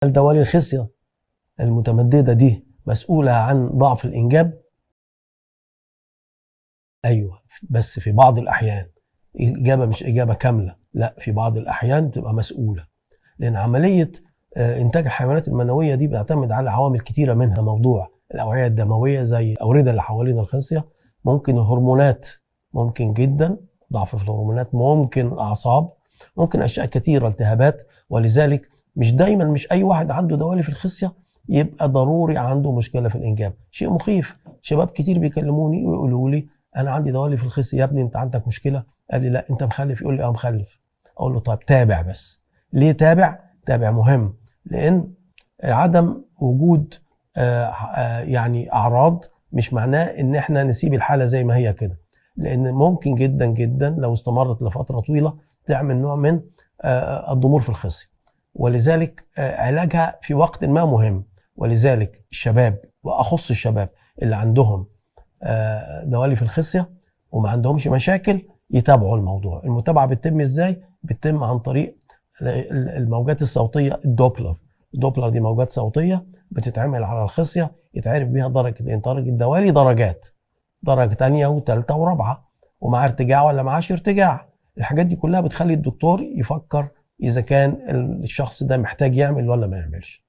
هل دوالي الخصية المتمددة دي مسؤولة عن ضعف الإنجاب؟ أيوه، بس في بعض الأحيان. الإجابة مش إجابة كاملة، لا، في بعض الأحيان تبقى مسؤولة، لأن عملية إنتاج الحيوانات المنوية دي بيعتمد على عوامل كتيرة، منها موضوع الأوعية الدموية زي الأوردة اللي حوالين الخصية، ممكن الهرمونات، ممكن جدا ضعف في الهرمونات، ممكن الأعصاب، ممكن أشياء كتيرة، التهابات. ولذلك مش أي واحد عنده دوالي في الخصية يبقى ضروري عنده مشكلة في الإنجاب. شيء مخيف، شباب كتير بيكلموني ويقولوا لي أنا عندي دوالي في الخصية. يا ابني أنت عندك مشكلة؟ قال لي لا. أنت مخلف؟ يقول لي أه مخلف. أقول له طيب تابع. بس ليه تابع؟ تابع مهم، لأن عدم وجود يعني أعراض مش معناه إن إحنا نسيب الحالة زي ما هي كده، لأن ممكن جدا جدا لو استمرت لفترة طويلة تعمل نوع من الضمور في الخصية. ولذلك علاجها في وقت ما مهم. ولذلك الشباب، وأخص الشباب اللي عندهم دوالي في الخصية وما عندهمش مشاكل، يتابعوا الموضوع. المتابعة بتتم إزاي؟ بتتم عن طريق الموجات الصوتية الدوبلر. الدوبلر دي موجات صوتية بتتعمل على الخصية، يتعرف بيها درجة درجة الدوالي درجات، درجة تانية وتالتة ورابعة، ومع ارتجاع ولا معاش ارتجاع. الحاجات دي كلها بتخلي الدكتور يفكر إذا كان الشخص ده محتاج يعمل ولا ما يعملش.